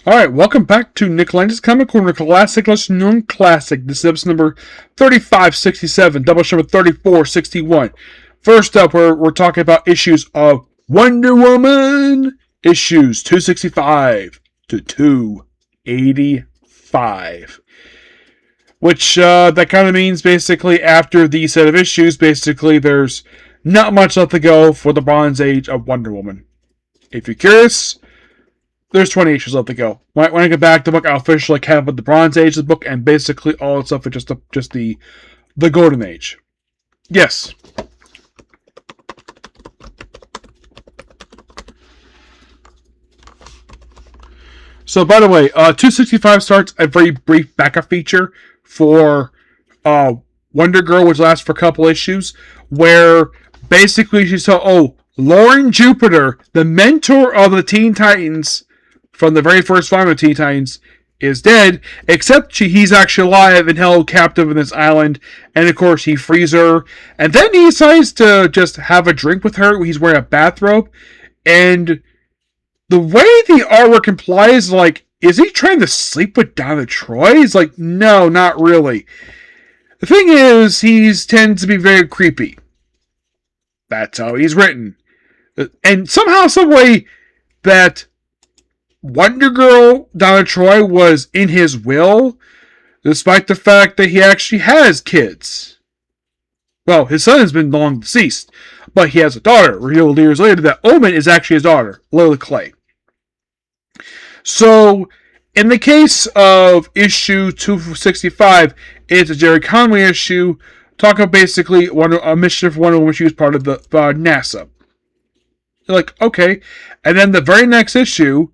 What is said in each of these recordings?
Alright, welcome back to Nick Lenz's Comic Corner Classic Less Known Classic. This is episode number 3567, Doubleshot number 3461. First up, we're talking about issues of Wonder Woman, issues 265 to 285. Which, that kind of means basically after the set of issues, basically there's not much left to go for the Bronze Age of Wonder Woman. If you're curious, there's 20 issues left to go. When I get back to the book, I'll officially cap up the Bronze Age of the book, and basically all its stuff is just the Golden Age. Yes. So, by the way, 265 starts a very brief backup feature for Wonder Girl, which lasts for a couple issues, where basically she saw, Lauren Jupiter, the mentor of the Teen Titans, from the very first volume of Teen Titans, is dead, except he's actually alive and held captive in this island, and of course he frees her, and then he decides to just have a drink with her. He's wearing a bathrobe, and the way the artwork implies, is he trying to sleep with Donna Troy? He's like, no, not really. The thing is, he tends to be very creepy. That's how he's written. And somehow, some way, that Wonder Girl, Donna Troy, was in his will, despite the fact that he actually has kids. Well, his son has been long deceased, but he has a daughter. Revealed years later that Omen is actually his daughter, Lily Clay. So, in the case of issue 265, it's a Jerry Conway issue, talking about basically a mission for Wonder Woman. She was part of the NASA. You're like, okay. And then the very next issue,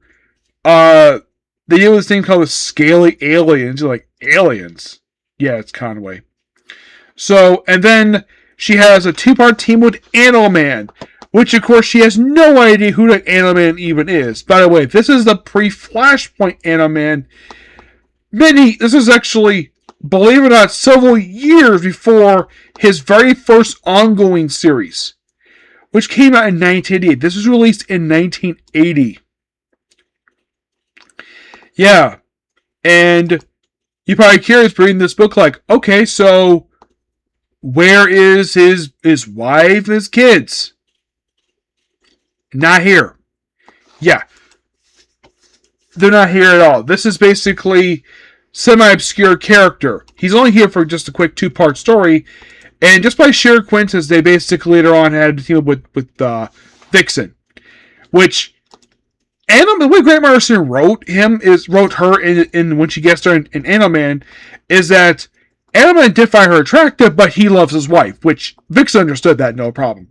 they deal with this thing called the Scaly Aliens. You're like, aliens? Yeah, it's Conway. So, and then she has a two-part team with Animal Man, which, of course, she has no idea who the Animal Man even is. By the way, this is the pre-Flashpoint Animal Man. This is actually, believe it or not, several years before his very first ongoing series, which came out in 1988. This was released in 1980. Yeah. And you're probably curious reading this book, like, okay, so where is his wife and his kids? Not here. Yeah. They're not here at all. This is basically semi-obscure character. He's only here for just a quick two-part story, and just by sheer coincidence, they basically later on had to team up with Vixen, which the way Grant Morrison wrote her in when she gets there in Animal Man, is that Animal Man did find her attractive, but he loves his wife, which Vixen understood that no problem.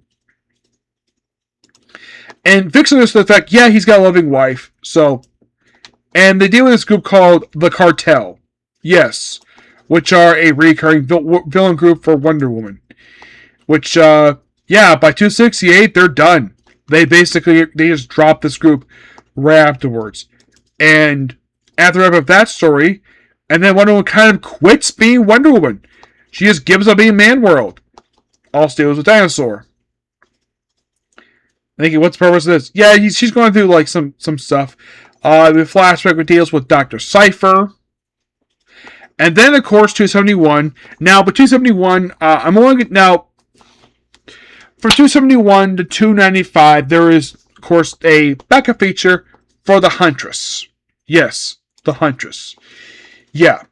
And Vixen understood the fact, yeah, he's got a loving wife, so, and they deal with this group called the Cartel, yes, which are a recurring villain group for Wonder Woman, which, by 268, they're done. They just drop this group right afterwards. And after the wrap up that story, and then Wonder Woman kind of quits being Wonder Woman. She just gives up being Man-World. All she was a dinosaur. Thinking, what's the purpose of this? Yeah, she's going through some stuff. The flashback deals with Dr. Cypher. And then, of course, 271. Now, but 271, for 271 to 295, there is, of course, a backup feature for the Huntress. Yes, the Huntress. Yeah.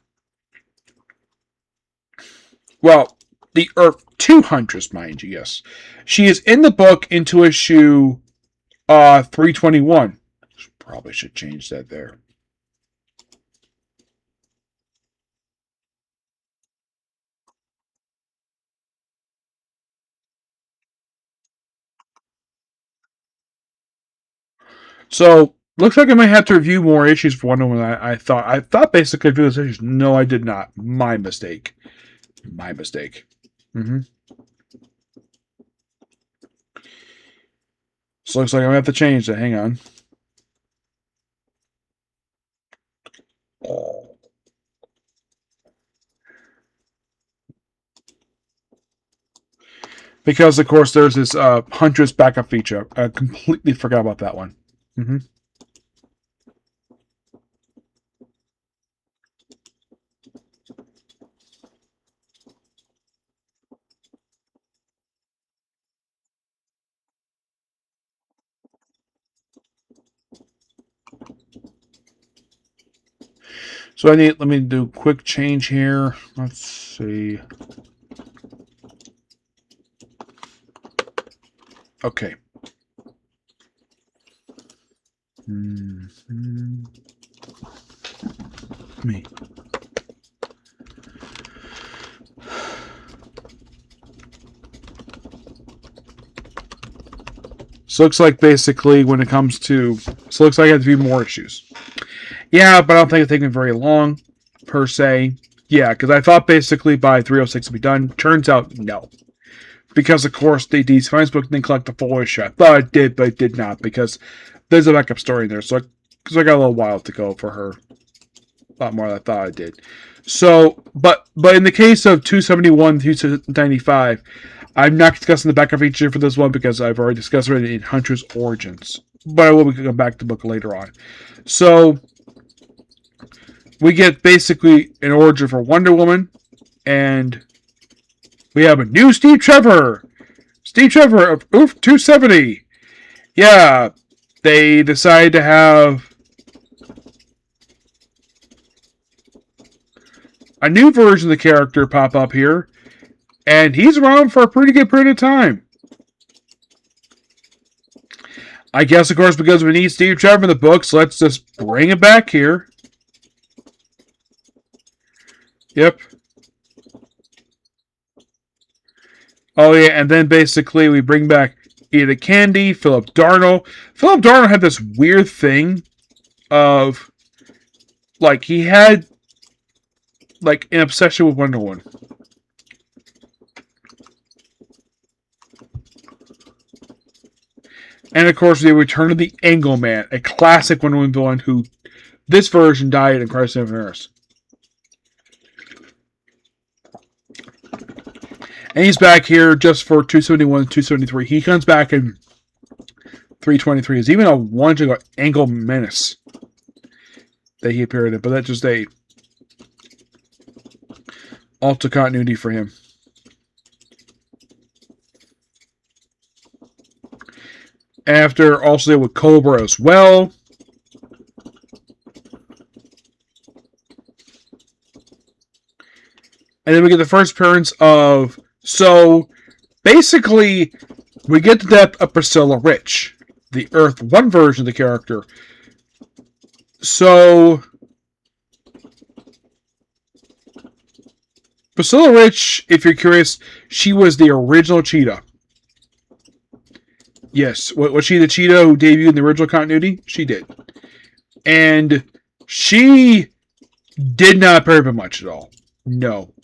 Well, the Earth 2 Huntress, mind you, yes. She is in the book into issue 321. Probably should change that there. So, looks like I might have to review more issues for Wonder Woman. I thought basically review those issues. No, I did not. My mistake. Mm-hmm. So looks like I'm going to have to change that. Hang on. Because, of course, there's this Huntress backup feature. I completely forgot about that one. Mm-hmm. So let me do a quick change here. Let's see. Okay. Me. So looks like basically when it comes to, so looks like I have to be more issues. Yeah, but I don't think it's taking very long, per se. Yeah, because I thought basically by 306 it'd be done. Turns out, no. Because, of course, the Science book didn't collect the full issue. I thought it did, but it did not, because there's a backup story in there. So I got a little while to go for her. A lot more than I thought I did. So, but in the case of 271, 295, I'm not discussing the backup feature for this one because I've already discussed it in Hunter's Origins. But I will come back to the book later on. So, we get basically an origin for Wonder Woman, and we have a new Steve Trevor. Steve Trevor of Oof 270. Yeah, they decide to have a new version of the character pop up here, and he's around for a pretty good period of time. I guess, of course, because we need Steve Trevor in the books, let's just bring it back here. Yep. Oh, yeah, and then basically we bring back Ida Candy, Philip Darnell. Philip Darnell had this weird thing of, like, he had, like, an obsession with Wonder Woman. And, of course, the Return of the Angleman, a classic Wonder Woman villain who, this version died in Crisis on Infinite Earths. And he's back here just for 271 and 273. He comes back in 323. There's even a one to go Angle Menace that he appeared in, but that's just a alter continuity for him. After also with Cobra as well. And then we get the first appearance of, so basically we get the death of Priscilla Rich, the Earth 1 version of the character. So Priscilla Rich, if you're curious, she was the original Cheetah. Yes, was she the Cheetah who debuted in the original continuity? She did. And she did not appear very much at all. No.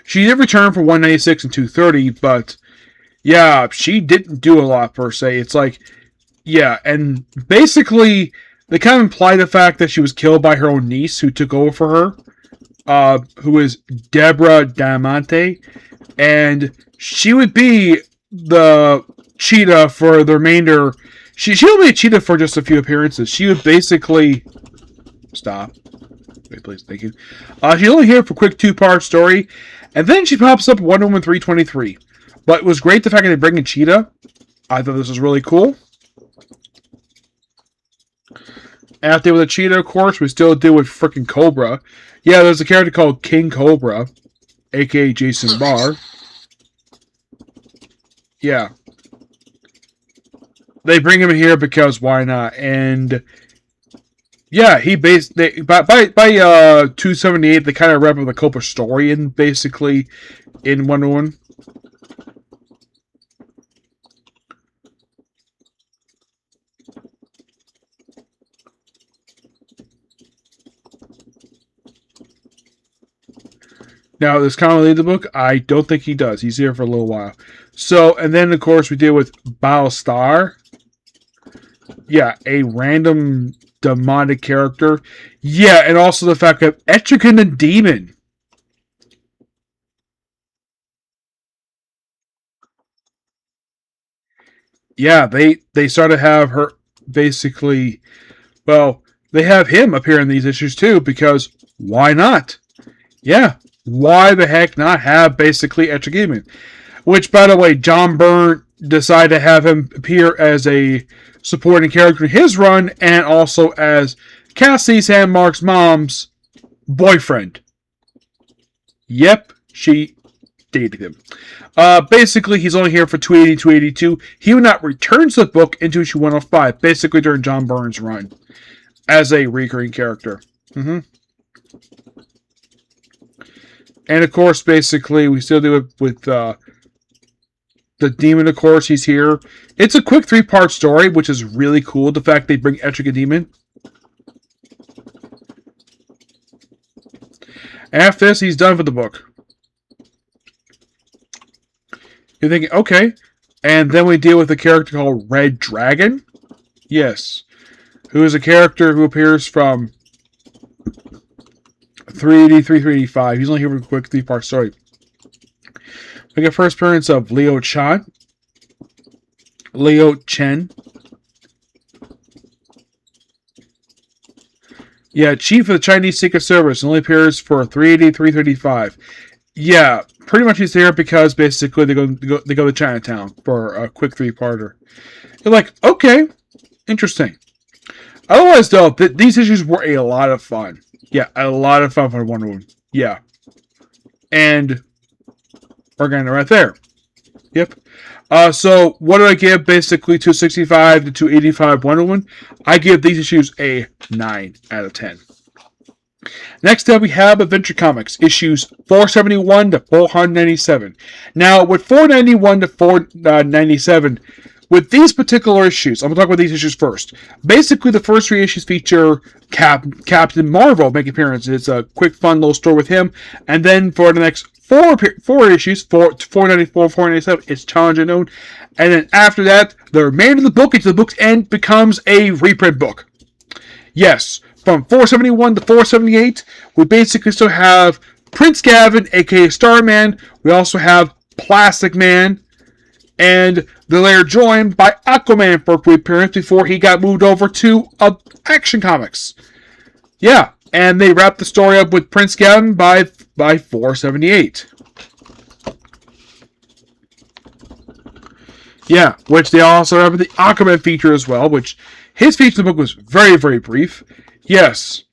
She did return for 196 and 230, but yeah, she didn't do a lot per se. It's like, yeah, and basically they kind of imply the fact that she was killed by her own niece who took over for her, who is Deborah Diamante, and she would be the Cheetah for the remainder. She'll be a Cheetah for just a few appearances. She would basically stop. Wait, please, thank you. She's only here for a quick 2-part story, and then she pops up Wonder Woman 323. But it was great the fact that they bring in Cheetah. I thought this was really cool. After with the Cheetah, of course, we still deal with freaking Cobra. Yeah, there's a character called King Cobra, aka Jason Barr. Yeah. They bring him here because why not? And yeah, he by 278 they kind of wrap up the Cobra story in basically in Wonder Woman. Now, does Connor lead the book? I don't think he does. He's here for a little while. So, and then, of course, we deal with Battlestar. Yeah, a random demonic character. Yeah, and also the fact that Etrigan the Demon. Yeah, they sort of have her, basically, well, they have him appear in these issues too, because why not? Yeah. Why the heck not have basically Etrigan? Which, by the way, John Byrne decide to have him appear as a supporting character in his run, and also as Cassie Sandmark's mom's boyfriend. Yep, she dated him. Basically, he's only here for 280, 282. He would not return to the book into issue 105, basically during John Byrne's run, as a recurring character. And of course, basically, we still do it with the Demon, of course, he's here. It's a quick 3-part story, which is really cool. The fact they bring Etrigan Demon. After this, he's done for the book. You're thinking, okay. And then we deal with a character called Red Dragon. Yes. Who is a character who appears from 380, 385. He's only here for a quick 3-part story. We get first appearance of Leo Chen. Yeah, Chief of the Chinese Secret Service, only appears for 380, 335. Yeah, pretty much he's there because basically they go to Chinatown for a quick 3-parter. You're like, okay, interesting. Otherwise, though, these issues were a lot of fun. Yeah, a lot of fun for Wonder Woman. Yeah. And we're getting it right there. Yep. So, what do I give? Basically, 265 to 285 Wonder Woman. I give these issues a 9 out of 10. Next up, we have Adventure Comics, issues 471 to 497. Now, with 491 to 497, with these particular issues, I'm going to talk about these issues first. Basically, the first 3 issues feature Captain Marvel making appearances. It's a quick, fun little story with him. And then for the next 4 issues, 494, 497, it's Challenge Unknown. And then after that, the remainder of the book, until the book's end, becomes a reprint book. Yes, from 471 to 478, we basically still have Prince Gavin, aka Starman. We also have Plastic Man. And they're joined by Aquaman for a quick appearance before he got moved over to Action Comics. Yeah, and they wrap the story up with Prince Gavin by 478. Yeah, which they also have the Aquaman feature as well, which his feature in the book was very, very brief. Yes.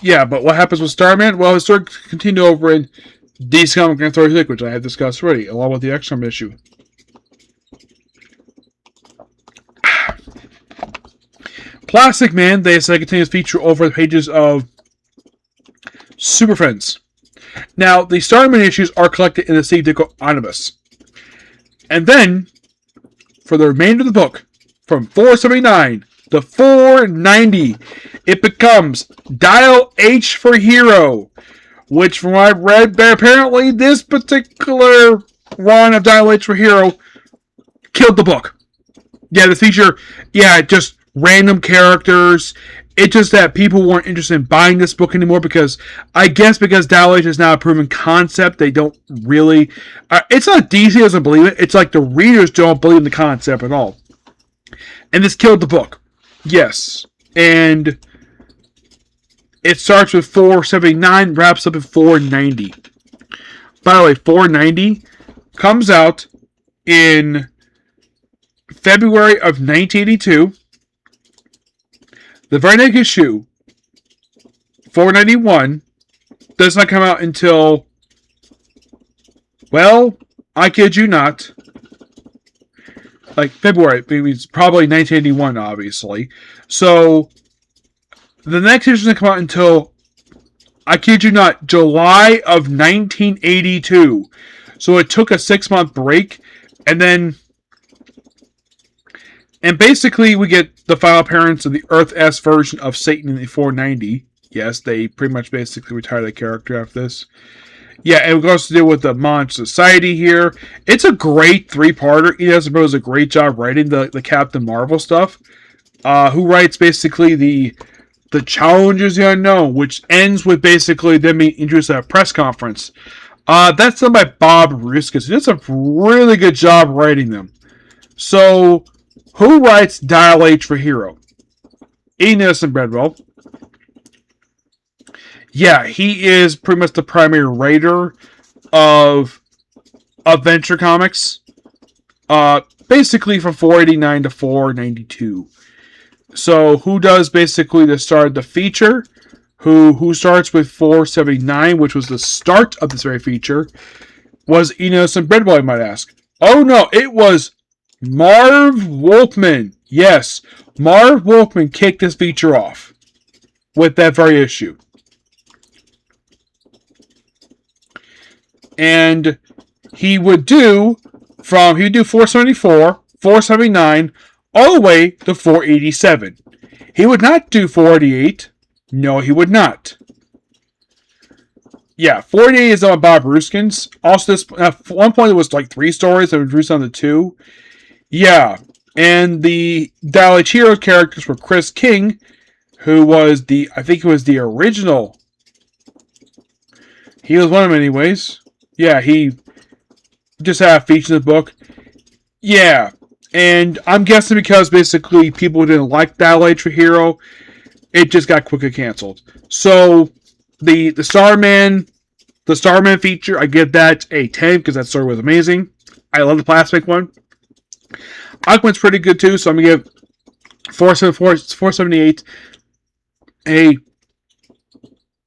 Yeah, but what happens with Starman? Well, his story continued over in DC Comics Anthology, which I have discussed already, along with the XCOM issue. Plastic Man, they say, continues to feature over the pages of Super Friends. Now, the Starman issues are collected in the Steve Ditko Omnibus. And then, for the remainder of the book, from 479 to 490, it becomes Dial H for Hero, which from what I've read, apparently this particular run of Dial H for Hero killed the book. Yeah, the feature, just random characters. It's just that people weren't interested in buying this book anymore because Dial H is now a proven concept. They don't really... it's not DC doesn't believe it. It's like the readers don't believe in the concept at all. And this killed the book. Yes. And it starts with 479, wraps up at 490. By the way, 490 comes out in February of 1982. The very next issue, 491, does not come out until, well, I kid you not, like February. It's probably 1981, obviously. So, the next issue doesn't come out until, I kid you not, July of 1982. So it took a 6-month break, and then... And basically, we get the final appearance of the Earth-S version of Satan in the 490. Yes, they pretty much basically retired the character after this. Yeah, and it goes to deal with the Monster Society here. It's a great 3-parter. He does a great job writing the Captain Marvel stuff. Who writes basically the Challengers the Unknown, which ends with basically them being introduced at a press conference. That's done by Bob Ruskus. He does a really good job writing them. So... who writes Dial H for Hero? Enos and Breadwell. Yeah, he is pretty much the primary writer of Adventure Comics. Basically from 489 to 492. So who does basically the start of the feature? Who starts with 479, which was the start of this very feature, was Enos and Breadboy, I might ask. Oh no, it was Marv Wolfman. Yes, Marv Wolfman kicked this feature off with that very issue. And he would do 474, 479, all the way to 487. He would not do 488. No, he would not. Yeah, 488 is on Bob Ruskin's. Also, this at one point it was like 3 stories that were reduced down to 2. Yeah, and the Dalek Hero characters were Chris King, who was I think it was the original. He was one of them anyways. Yeah, he just had a feature in the book. Yeah, and I'm guessing because basically people didn't like Dalek Hero, it just got quickly canceled. So the Starman feature, I give that a 10 because that story was amazing. I love the plastic one. Aquaman's pretty good too, so I'm gonna give 478 a.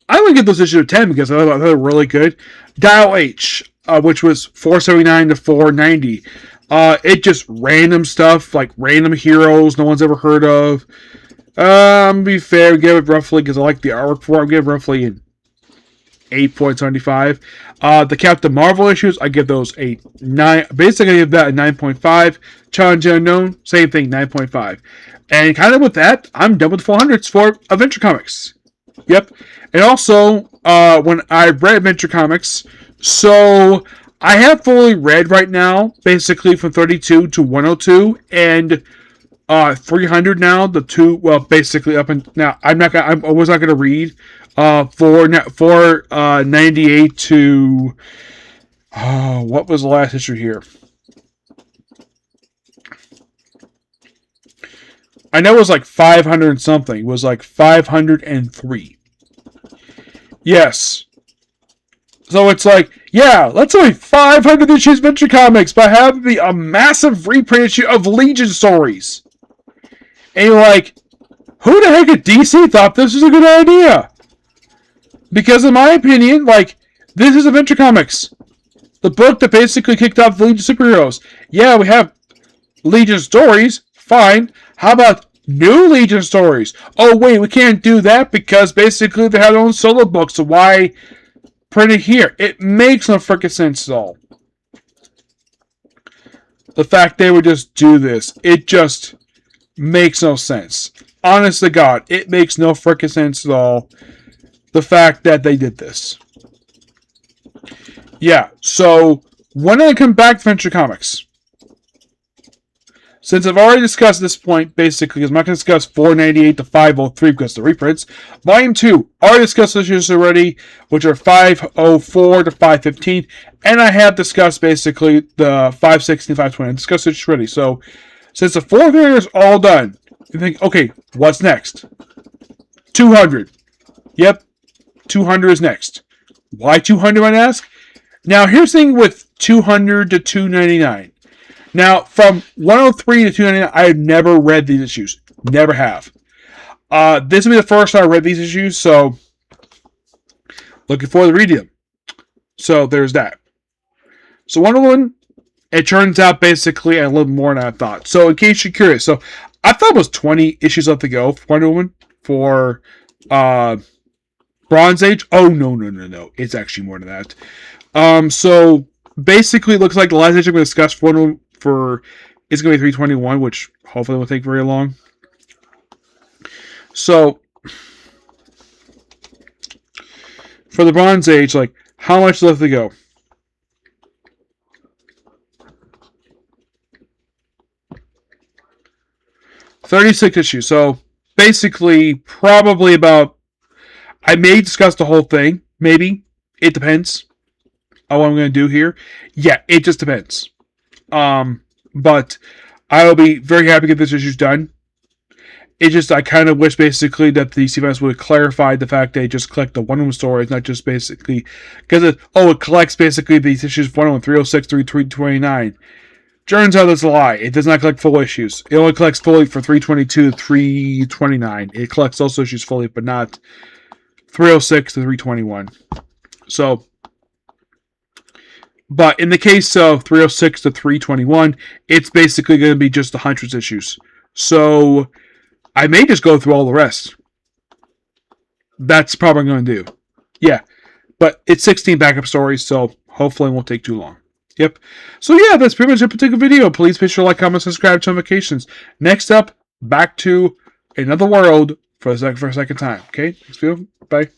I'm gonna give those issues a 10 because I thought they were really good. Dial H, which was 479 to 490. It just random stuff, like random heroes no one's ever heard of. To be fair, give it roughly, because I like the artwork for it, I'll give roughly an 8.75. The Captain Marvel issues, I give those a 9. Basically, I give that a 9.5. Challenge Unknown, same thing, 9.5. And kind of with that, I'm done with the 400s for Adventure Comics. Yep. And also, when I read Adventure Comics, so I have fully read right now, basically from 32 to 102, and 300 now. The two, well, basically up and now. I was not gonna read 498 to what was the last issue here? I know it was like 500 and something. It was like 503. Yes. So it's like, yeah, let's only 500 issues of Adventure Comics, but have a massive reprint issue of Legion stories. And you're like, who the heck at DC thought this was a good idea? Because in my opinion, like, this is Adventure Comics. The book that basically kicked off the Legion superheroes. Yeah, we have Legion stories. Fine. How about new Legion stories? Oh, wait, we can't do that because basically they have their own solo books. So why print it here? It makes no freaking sense at all. The fact they would just do this, it just makes no sense. Honest to God, it makes no freaking sense at all. The fact that they did this. Yeah, so when I come back to Adventure Comics, since I've already discussed this point, basically, because I'm not going to discuss 498 to 503 because the reprints. Volume 2, already discussed those issues already, which are 504 to 515. And I have discussed basically the 516 to 520. I discussed it already. So, since the 4th area is all done, you think, okay, what's next? 200. Yep, 200 is next. Why 200, I ask? Now, here's the thing with 200 to 299. Now, from 103 to 299, I have never read these issues. Never have. This will be the first time I read these issues, so looking forward to reading them. So, there's that. So, Wonder Woman, it turns out basically a little more than I thought. So, in case you're curious, so I thought it was 20 issues left to go for Wonder Woman for Bronze Age. Oh, no. It's actually more than that. So, basically, it looks like the last issue I'm going to discuss for Wonder Woman it's going to be 321, which hopefully won't take very long. So, for the Bronze Age, like, how much left to go? $36 issues. So, basically, probably about. I may discuss the whole thing. Maybe. It depends on what I'm going to do here. Yeah, it just depends. But I will be very happy to get this issue done. It just, I kind of wish basically that the CMS would clarify the fact that they just collect the one-room stories, not just basically, because it collects basically these issues 101, 306 through 329. Turns out that's a lie. It does not collect full issues. It only collects fully for 322 to 329. It collects those issues fully, but not 306 to 321. So, but in the case of 306 to 321, it's basically going to be just the hundreds issues. So, I may just go through all the rest. That's probably what I'm going to do. Yeah. But it's 16 backup stories, so hopefully it won't take too long. Yep. So yeah, that's pretty much it for the video. Please be sure to like, comment, subscribe, turn notifications. Next up, back to another world for a second time. Okay? Thanks, people. Bye.